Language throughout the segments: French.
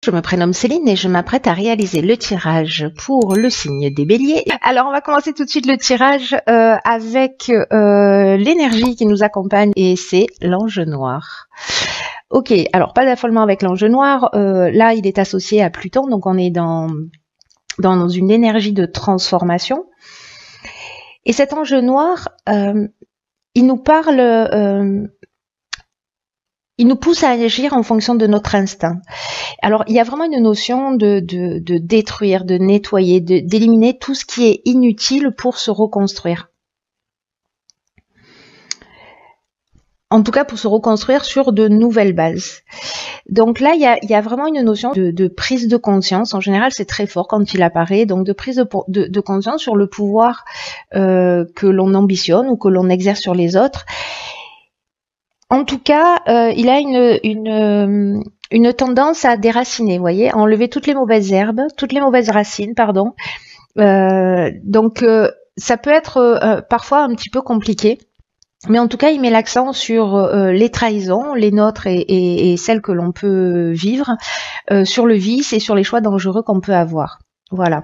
Je me prénomme Céline et je m'apprête à réaliser le tirage pour le signe des béliers. Alors on va commencer tout de suite le tirage avec l'énergie qui nous accompagne et c'est l'ange noir. Ok, alors pas d'affolement avec l'ange noir, là il est associé à Pluton, donc on est dans une énergie de transformation. Et cet ange noir, il nous parle... il nous pousse à agir en fonction de notre instinct. Alors, il y a vraiment une notion de détruire, de nettoyer, d'éliminer tout ce qui est inutile pour se reconstruire. En tout cas, pour se reconstruire sur de nouvelles bases. Donc là, il y a vraiment une notion de prise de conscience. En général, c'est très fort quand il apparaît. Donc, de prise de conscience sur le pouvoir que l'on ambitionne ou que l'on exerce sur les autres. En tout cas, il a une tendance à déraciner, vous voyez, à enlever toutes les mauvaises herbes, toutes les mauvaises racines, pardon. Donc, ça peut être parfois un petit peu compliqué. Mais en tout cas, il met l'accent sur les trahisons, les nôtres et celles que l'on peut vivre, sur le vice et sur les choix dangereux qu'on peut avoir. Voilà.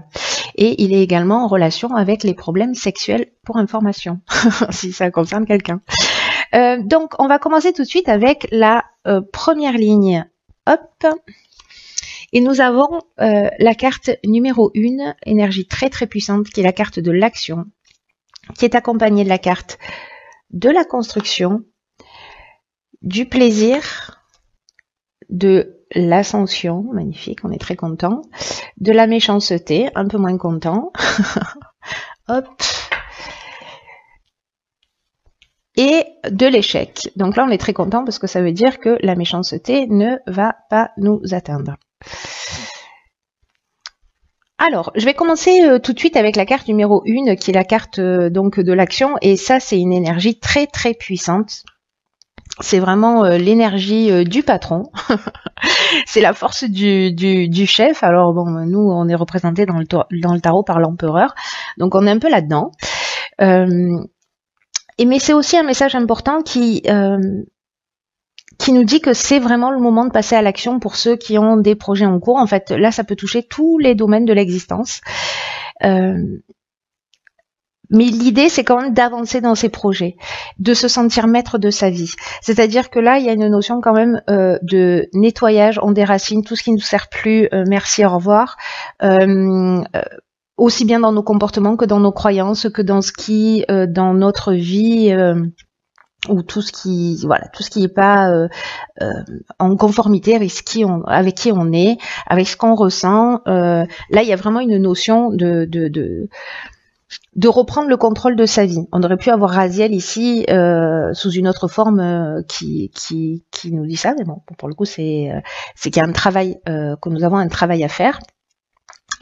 Et il est également en relation avec les problèmes sexuels pour information, si ça concerne quelqu'un. Donc, on va commencer tout de suite avec la première ligne. Hop. Et nous avons la carte numéro 1, énergie très très puissante, qui est la carte de l'action, qui est accompagnée de la carte de la construction, du plaisir, de l'ascension, magnifique, on est très content, de la méchanceté, un peu moins content. Hop. Et de l'échec. Donc là, on est très content parce que ça veut dire que la méchanceté ne va pas nous atteindre. Alors, je vais commencer tout de suite avec la carte numéro 1, qui est la carte donc de l'action. Et ça, c'est une énergie très très puissante. C'est vraiment l'énergie du patron. C'est la force du chef. Alors bon, nous, on est représenté dans le tarot par l'empereur. Donc on est un peu là-dedans. Mais c'est aussi un message important qui nous dit que c'est vraiment le moment de passer à l'action pour ceux qui ont des projets en cours. En fait, là, ça peut toucher tous les domaines de l'existence. Mais l'idée, c'est quand même d'avancer dans ses projets, de se sentir maître de sa vie. C'est-à-dire que là, il y a une notion quand même de nettoyage, on déracine tout ce qui ne nous sert plus, merci, au revoir. Aussi bien dans nos comportements que dans nos croyances, que dans ce qui, dans notre vie, ou tout ce qui, voilà, tout ce qui n'est pas en conformité avec qui on est, avec ce qu'on ressent. Là, il y a vraiment une notion de reprendre le contrôle de sa vie. On aurait pu avoir Raziel ici sous une autre forme qui nous dit ça, mais bon, pour le coup, c'est qu'il y a un travail, que nous avons un travail à faire.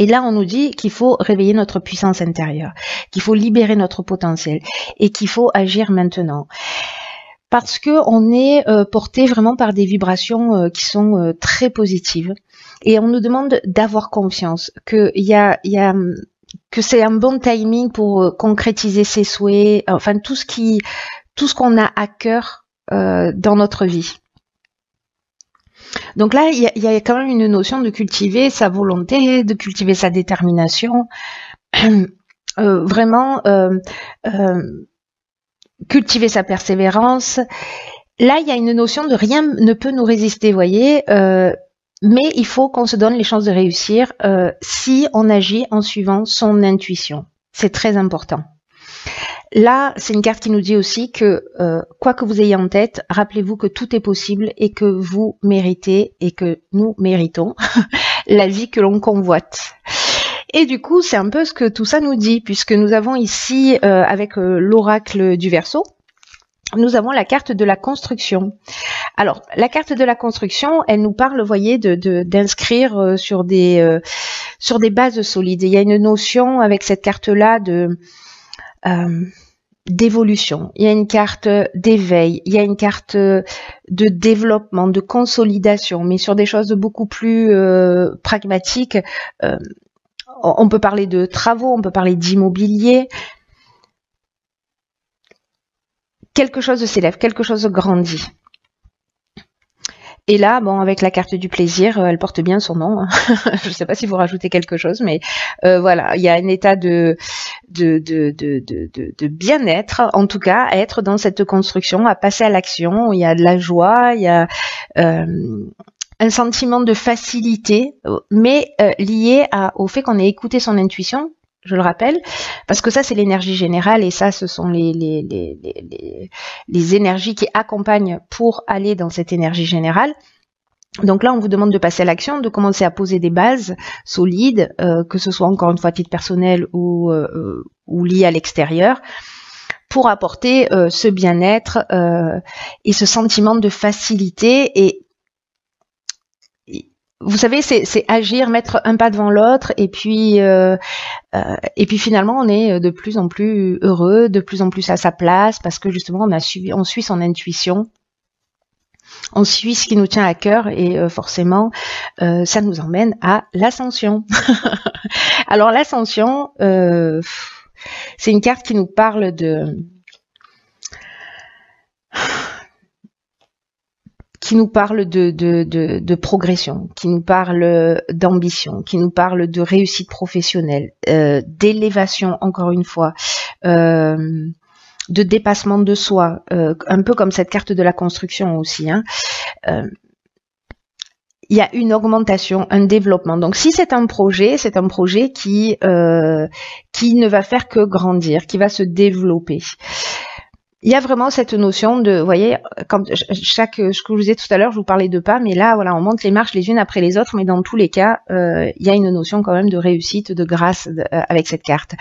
Et là, on nous dit qu'il faut réveiller notre puissance intérieure, qu'il faut libérer notre potentiel et qu'il faut agir maintenant. Parce que on est porté vraiment par des vibrations qui sont très positives. Et on nous demande d'avoir confiance, que c'est un bon timing pour concrétiser ses souhaits, enfin tout ce qu'on a à cœur dans notre vie. Donc là, il y a quand même une notion de cultiver sa volonté, de cultiver sa détermination, vraiment cultiver sa persévérance. Là, il y a une notion de rien ne peut nous résister, voyez, mais il faut qu'on se donne les chances de réussir si on agit en suivant son intuition. C'est très important. Là, c'est une carte qui nous dit aussi que quoi que vous ayez en tête, rappelez-vous que tout est possible et que vous méritez et que nous méritons la vie que l'on convoite. Et du coup, c'est un peu ce que tout ça nous dit, puisque nous avons ici, avec l'oracle du Verseau, nous avons la carte de la construction. Alors, la carte de la construction, elle nous parle, vous voyez, d'inscrire sur des bases solides. Il y a une notion avec cette carte-là d'évolution, il y a une carte d'éveil, il y a une carte de développement, de consolidation, mais sur des choses beaucoup plus pragmatiques. On peut parler de travaux, on peut parler d'immobilier. Quelque chose s'élève, quelque chose grandit. Et là, bon, avec la carte du plaisir, elle porte bien son nom. Je ne sais pas si vous rajoutez quelque chose, mais voilà, il y a un état de bien-être, en tout cas, à être dans cette construction, à passer à l'action. Il y a de la joie, il y a un sentiment de facilité, mais lié au fait qu'on ait écouté son intuition. Je le rappelle, parce que ça c'est l'énergie générale et ça ce sont les énergies qui accompagnent pour aller dans cette énergie générale. Donc là on vous demande de passer à l'action, de commencer à poser des bases solides, que ce soit encore une fois à titre personnel ou lié à l'extérieur, pour apporter ce bien-être et ce sentiment de facilité. Et vous savez, c'est agir, mettre un pas devant l'autre, et puis finalement on est de plus en plus heureux, de plus en plus à sa place, parce que justement on suit son intuition, on suit ce qui nous tient à cœur, et forcément ça nous emmène à l'ascension. Alors l'ascension, c'est une carte qui nous parle de progression, qui nous parle d'ambition, qui nous parle de réussite professionnelle, d'élévation, encore une fois, de dépassement de soi, un peu comme cette carte de la construction aussi. Hein. Il y a une augmentation, un développement. Donc si c'est un projet qui ne va faire que grandir, qui va se développer. Il y a vraiment cette notion de, vous voyez, quand ce que je vous disais tout à l'heure, je vous parlais de pas, mais là, voilà, on monte les marches les unes après les autres, mais dans tous les cas, il y a une notion quand même de réussite, de grâce avec cette carte.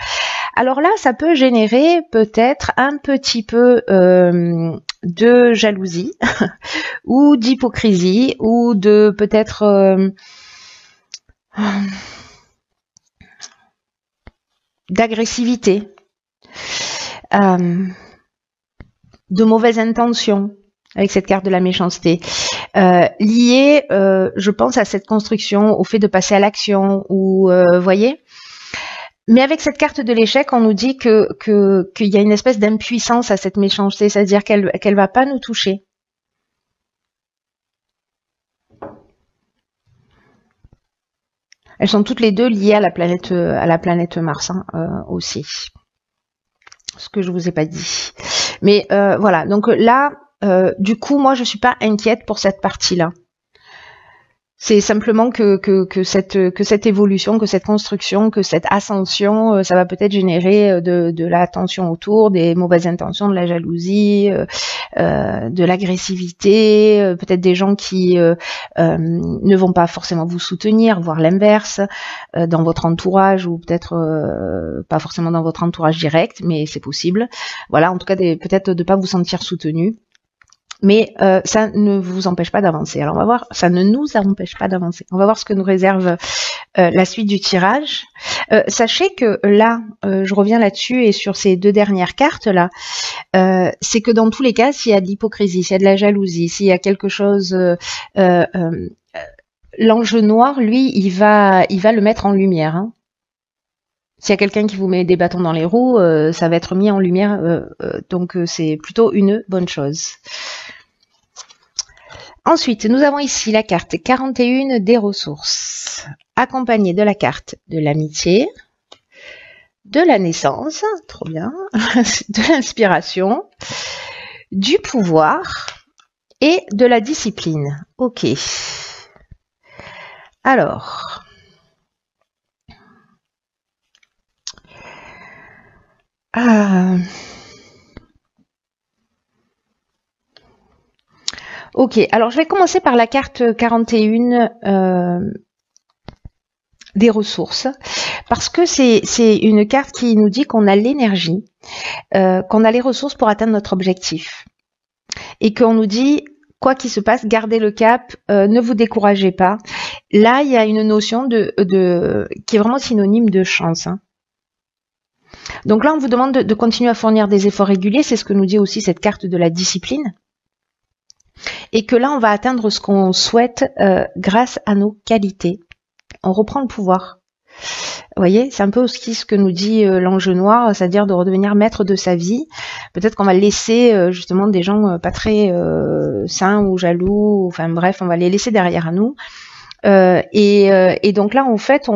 Alors là, ça peut générer peut-être un petit peu de jalousie ou d'hypocrisie ou de peut-être d'agressivité. De mauvaises intentions avec cette carte de la méchanceté, liées, je pense, à cette construction, au fait de passer à l'action, ou voyez. Mais avec cette carte de l'échec, on nous dit qu'il y a une espèce d'impuissance à cette méchanceté, c'est-à-dire qu'elle va pas nous toucher. Elles sont toutes les deux liées à la planète Mars, hein, aussi. Ce que je vous ai pas dit. Mais voilà, donc là, du coup, moi, je suis pas inquiète pour cette partie-là. C'est simplement que cette évolution, que cette construction, que cette ascension, ça va peut-être générer de la tension autour, des mauvaises intentions, de la jalousie, de l'agressivité, peut-être des gens qui ne vont pas forcément vous soutenir, voire l'inverse, dans votre entourage, ou peut-être pas forcément dans votre entourage direct, mais c'est possible. Voilà, en tout cas, peut-être de pas vous sentir soutenu. Mais ça ne vous empêche pas d'avancer. Alors on va voir, ça ne nous empêche pas d'avancer. On va voir ce que nous réserve la suite du tirage. Sachez que là, je reviens là-dessus et sur ces deux dernières cartes là, c'est que dans tous les cas, s'il y a de l'hypocrisie, s'il y a de la jalousie, s'il y a quelque chose, l'ange noir, lui, il va le mettre en lumière. Hein. S'il y a quelqu'un qui vous met des bâtons dans les roues, ça va être mis en lumière, donc c'est plutôt une bonne chose. Ensuite, nous avons ici la carte 41 des ressources, accompagnée de la carte de l'amitié, de la naissance, trop bien, de l'inspiration, du pouvoir et de la discipline. Ok. Alors... Ok, alors je vais commencer par la carte 41 des ressources, parce que c'est une carte qui nous dit qu'on a l'énergie, qu'on a les ressources pour atteindre notre objectif, et qu'on nous dit, quoi qu'il se passe, gardez le cap, ne vous découragez pas. Là, il y a une notion qui est vraiment synonyme de chance, hein. Donc là, on vous demande de continuer à fournir des efforts réguliers, c'est ce que nous dit aussi cette carte de la discipline. Et que là, on va atteindre ce qu'on souhaite grâce à nos qualités. On reprend le pouvoir. Vous voyez, c'est un peu aussi ce que nous dit l'ange noir, c'est-à-dire de redevenir maître de sa vie. Peut-être qu'on va laisser justement des gens pas très sains ou jaloux, enfin bref, on va les laisser derrière nous. Et donc là, en fait,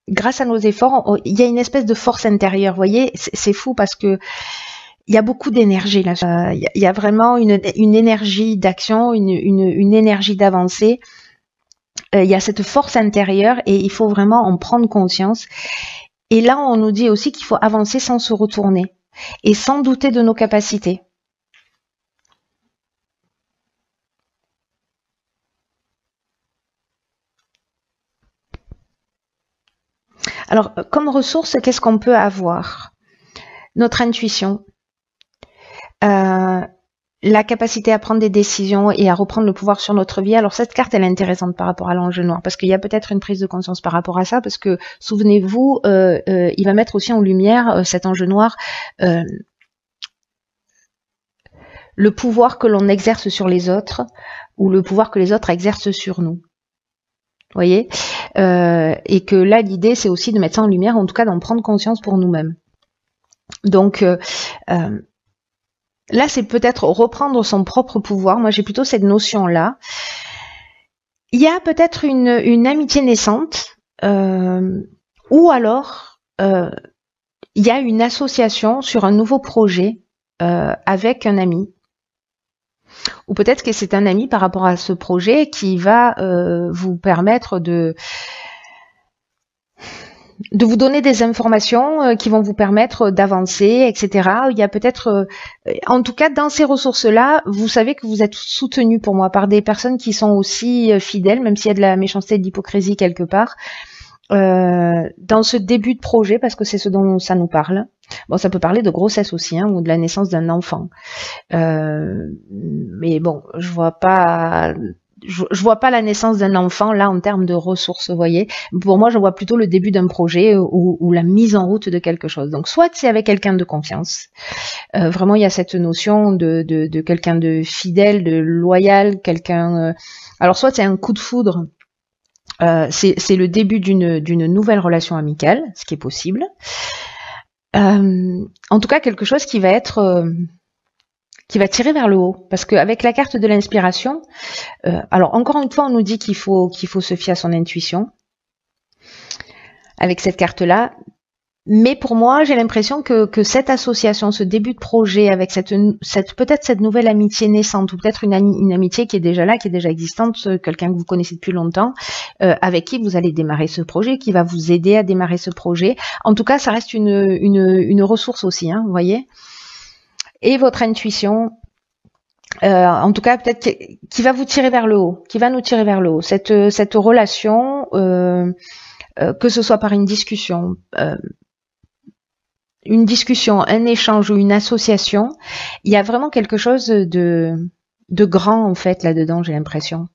grâce à nos efforts, il y a une espèce de force intérieure. Vous voyez, c'est fou parce que il y a beaucoup d'énergie là. Il y a vraiment une énergie d'action, une énergie d'avancée. Il y a cette force intérieure et il faut vraiment en prendre conscience. Et là, on nous dit aussi qu'il faut avancer sans se retourner et sans douter de nos capacités. Alors, comme ressource, qu'est-ce qu'on peut avoir? Notre intuition, la capacité à prendre des décisions et à reprendre le pouvoir sur notre vie. Alors cette carte, elle est intéressante par rapport à l'ange noir, parce qu'il y a peut-être une prise de conscience par rapport à ça, parce que, souvenez-vous, il va mettre aussi en lumière, cet ange noir, le pouvoir que l'on exerce sur les autres, ou le pouvoir que les autres exercent sur nous. Vous voyez, et que là, l'idée, c'est aussi de mettre ça en lumière, en tout cas d'en prendre conscience pour nous-mêmes. Donc, là, c'est peut-être reprendre son propre pouvoir. Moi, j'ai plutôt cette notion-là. Il y a peut-être une amitié naissante, ou alors, il y a une association sur un nouveau projet avec un ami. Ou peut-être que c'est un ami par rapport à ce projet qui va vous permettre de vous donner des informations qui vont vous permettre d'avancer, etc. Il y a peut-être, en tout cas, dans ces ressources-là, vous savez que vous êtes soutenu pour moi par des personnes qui sont aussi fidèles, même s'il y a de la méchanceté et de l'hypocrisie quelque part, dans ce début de projet, parce que c'est ce dont ça nous parle. Bon, ça peut parler de grossesse aussi, hein, ou de la naissance d'un enfant. Mais bon, je vois pas la naissance d'un enfant là en termes de ressources, vous voyez. Pour moi, je vois plutôt le début d'un projet ou la mise en route de quelque chose. Donc, soit c'est avec quelqu'un de confiance. Vraiment, il y a cette notion de quelqu'un de fidèle, de loyal, quelqu'un. Alors, soit c'est un coup de foudre. C'est le début d'une nouvelle relation amicale, ce qui est possible. En tout cas, quelque chose qui va être qui va tirer vers le haut, parce qu'avec la carte de l'inspiration, alors encore une fois, on nous dit qu'il faut se fier à son intuition avec cette carte-là. Mais pour moi, j'ai l'impression que cette association, ce début de projet, avec peut-être cette nouvelle amitié naissante, ou peut-être une amitié qui est déjà là, qui est déjà existante, quelqu'un que vous connaissez depuis longtemps, avec qui vous allez démarrer ce projet, qui va vous aider à démarrer ce projet. En tout cas, ça reste une ressource aussi, hein, vous voyez. Et votre intuition, en tout cas peut-être qui va vous tirer vers le haut, qui va nous tirer vers le haut. Cette relation, que ce soit par une discussion, un échange ou une association, il y a vraiment quelque chose de grand en fait là-dedans, j'ai l'impression.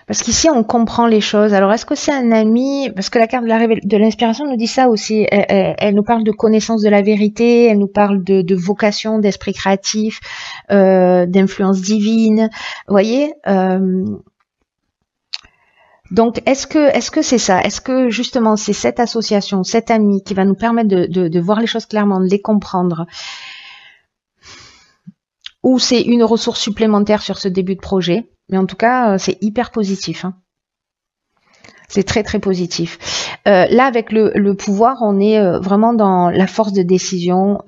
Parce qu'ici, on comprend les choses. Alors, est-ce que c'est un ami? Parce que la carte de l'inspiration nous dit ça aussi. Elle nous parle de connaissance de la vérité, elle nous parle de vocation, d'esprit créatif, d'influence divine. Vous voyez, donc, est-ce que c'est ça? Est-ce que justement c'est cette association, cet ami qui va nous permettre de voir les choses clairement, de les comprendre, ou c'est une ressource supplémentaire sur ce début de projet? Mais en tout cas, c'est hyper positif. Hein. C'est très très positif. Là, avec le pouvoir, on est vraiment dans la force de décision.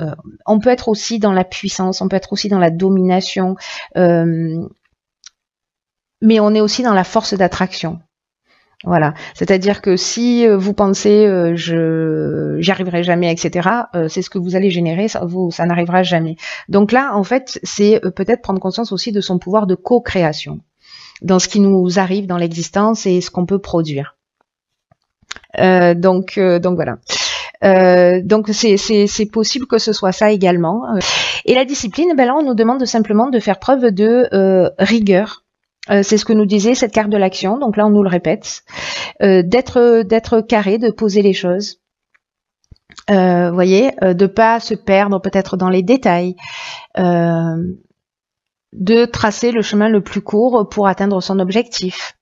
On peut être aussi dans la puissance, on peut être aussi dans la domination, mais on est aussi dans la force d'attraction. Voilà, c'est-à-dire que si vous pensez j'y arriverai jamais, etc., c'est ce que vous allez générer, ça n'arrivera jamais. Donc là, en fait, c'est peut-être prendre conscience aussi de son pouvoir de co-création dans ce qui nous arrive dans l'existence et ce qu'on peut produire. Donc voilà. Donc c'est possible que ce soit ça également. Et la discipline, ben là, on nous demande simplement de faire preuve de rigueur. C'est ce que nous disait cette carte de l'action, donc là on nous le répète, d'être carré, de poser les choses, voyez, de pas se perdre peut-être dans les détails, de tracer le chemin le plus court pour atteindre son objectif.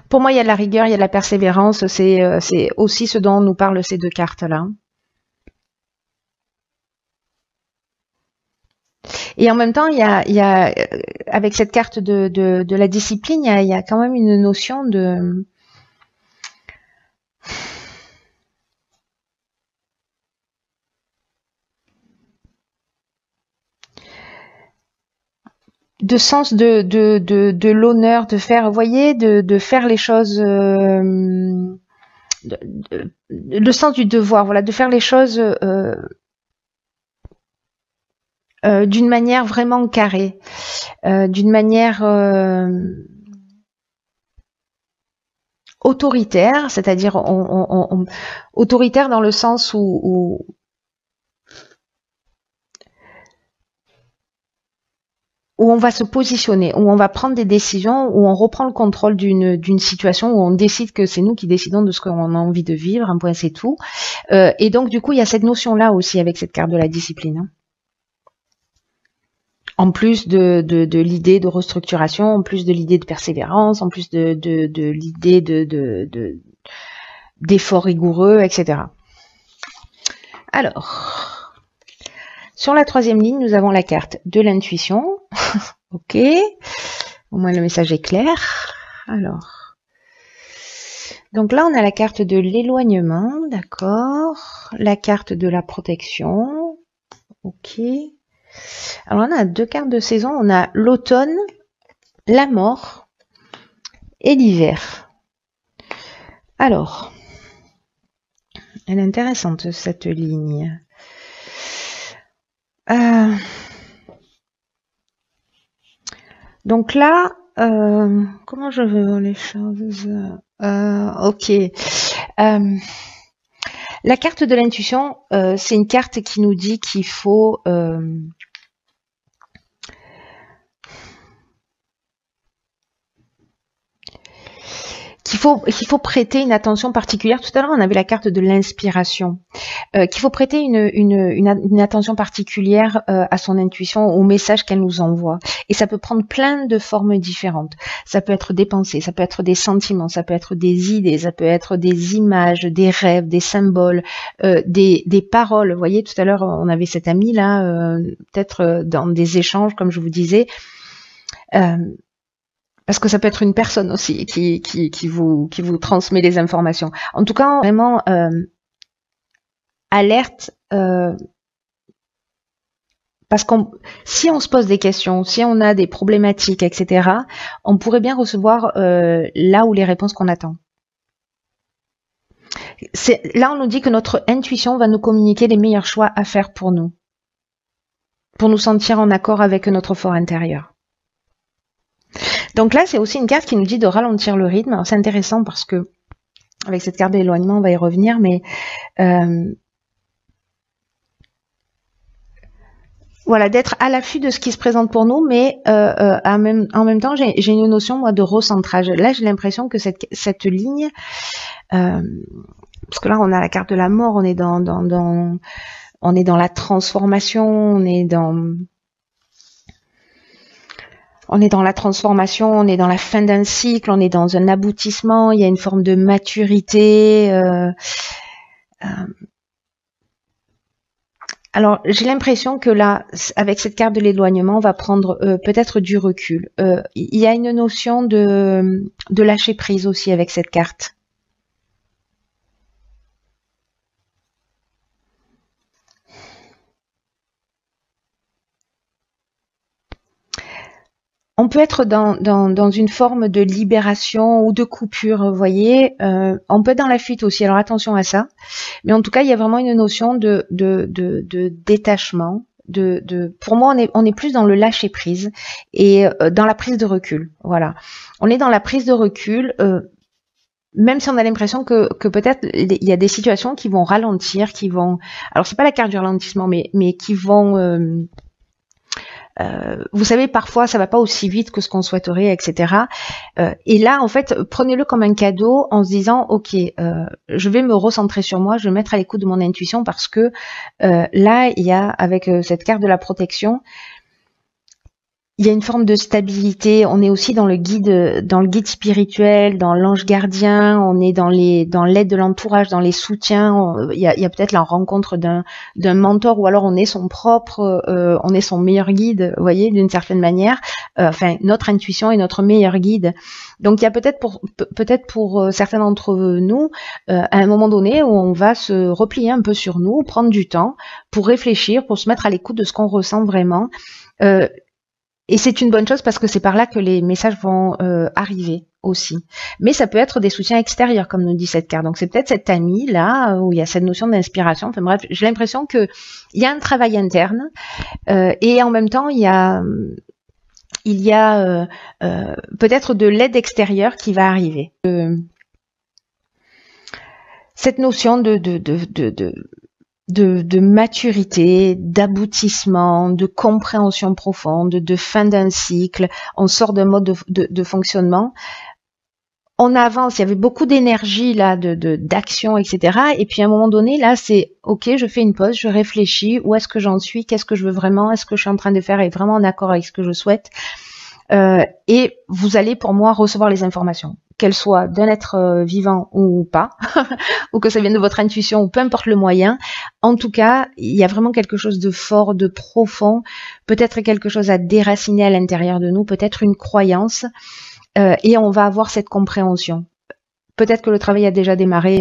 Pour moi, il y a de la rigueur, il y a de la persévérance, c'est aussi ce dont nous parlent ces deux cartes-là. Et en même temps, il y a avec cette carte de la discipline, il y a quand même une notion de sens de l'honneur, de faire, vous voyez, de faire les choses, le sens du devoir, voilà, de faire les choses d'une manière vraiment carrée, d'une manière autoritaire, c'est-à-dire autoritaire dans le sens où on va se positionner, où on va prendre des décisions, où on reprend le contrôle d'une situation, où on décide que c'est nous qui décidons de ce qu'on a envie de vivre, un point c'est tout. Et donc du coup, il y a cette notion-là aussi avec cette carte de la discipline. Hein. En plus de l'idée de restructuration, en plus de l'idée de persévérance, en plus de l'idée d'efforts rigoureux, etc. Alors, sur la troisième ligne, nous avons la carte de l'intuition. Ok, au moins le message est clair. Alors, donc là, on a la carte de l'éloignement, d'accord. La carte de la protection. Ok. Alors, on a deux cartes de saison. On a l'automne, la mort et l'hiver. Alors, elle est intéressante, cette ligne. Donc là, comment je veux voir les choses? Ok. La carte de l'intuition, c'est une carte qui nous dit qu'il faut qu'il faut prêter une attention particulière. Tout à l'heure, on avait la carte de l'inspiration. Qu'il faut prêter une attention particulière à son intuition, au message qu'elle nous envoie. Et ça peut prendre plein de formes différentes. Ça peut être des pensées, ça peut être des sentiments, ça peut être des idées, ça peut être des images, des rêves, des symboles, des paroles. Vous voyez, tout à l'heure, on avait cet ami là, peut-être dans des échanges, comme je vous disais. Parce que ça peut être une personne aussi qui vous transmet les informations. En tout cas, vraiment alerte, parce que si on se pose des questions, si on a des problématiques, etc., on pourrait bien recevoir là où les réponses qu'on attend. Là, on nous dit que notre intuition va nous communiquer les meilleurs choix à faire pour nous sentir en accord avec notre fort intérieur. Donc là, c'est aussi une carte qui nous dit de ralentir le rythme. Alors, c'est intéressant parce que, avec cette carte d'éloignement, on va y revenir, mais voilà, d'être à l'affût de ce qui se présente pour nous, mais en même temps, j'ai une notion, moi, de recentrage. Là, j'ai l'impression que cette ligne, parce que là, on a la carte de la mort, on est dans la transformation, on est dans la transformation, on est dans la fin d'un cycle, on est dans un aboutissement, il y a une forme de maturité. Alors, j'ai l'impression que là, avec cette carte de l'éloignement, on va prendre peut-être du recul. Il y a une notion de lâcher prise aussi avec cette carte. On peut être dans une forme de libération ou de coupure, vous voyez. On peut être dans la fuite aussi, alors attention à ça. Mais en tout cas, il y a vraiment une notion de détachement. Pour moi, on est plus dans le lâcher prise et dans la prise de recul. Voilà. On est dans la prise de recul, même si on a l'impression que peut-être il y a des situations qui vont ralentir, qui vont. Alors c'est pas la carte du ralentissement, mais qui vont vous savez, parfois ça va pas aussi vite que ce qu'on souhaiterait, etc. Et là, en fait, prenez-le comme un cadeau en se disant, ok, je vais me recentrer sur moi, je vais me mettre à l'écoute de mon intuition parce que là, il y a avec cette carte de la protection, il y a une forme de stabilité. On est aussi dans le guide spirituel, dans l'ange gardien. On est dans l'aide de l'entourage, dans les soutiens. Il y a peut-être la rencontre d'un mentor, ou alors on est on est son meilleur guide, vous voyez, d'une certaine manière. Enfin, notre intuition est notre meilleur guide. Donc il y a peut-être pour certains d'entre nous, à un moment donné où on va se replier un peu sur nous, prendre du temps pour réfléchir, pour se mettre à l'écoute de ce qu'on ressent vraiment. Et c'est une bonne chose parce que c'est par là que les messages vont arriver aussi. Mais ça peut être des soutiens extérieurs, comme nous dit cette carte. Donc c'est peut-être cet ami là où il y a cette notion d'inspiration. Enfin bref, j'ai l'impression que il y a un travail interne et en même temps il y a peut-être de l'aide extérieure qui va arriver. Cette notion de maturité, d'aboutissement, de compréhension profonde, de fin d'un cycle. On sort d'un mode de fonctionnement. On avance, il y avait beaucoup d'énergie là, d'action, etc. Et puis à un moment donné, là, c'est ok, je fais une pause, je réfléchis, où est-ce que j'en suis, qu'est-ce que je veux vraiment, est-ce que je suis en train de faire est vraiment en accord avec ce que je souhaite. Et vous allez pour moi recevoir les informations, qu'elles soient d'un être vivant ou pas, ou que ça vienne de votre intuition, ou peu importe le moyen. En tout cas, il y a vraiment quelque chose de fort, de profond, peut-être quelque chose à déraciner à l'intérieur de nous, peut-être une croyance, et on va avoir cette compréhension. Peut-être que le travail a déjà démarré,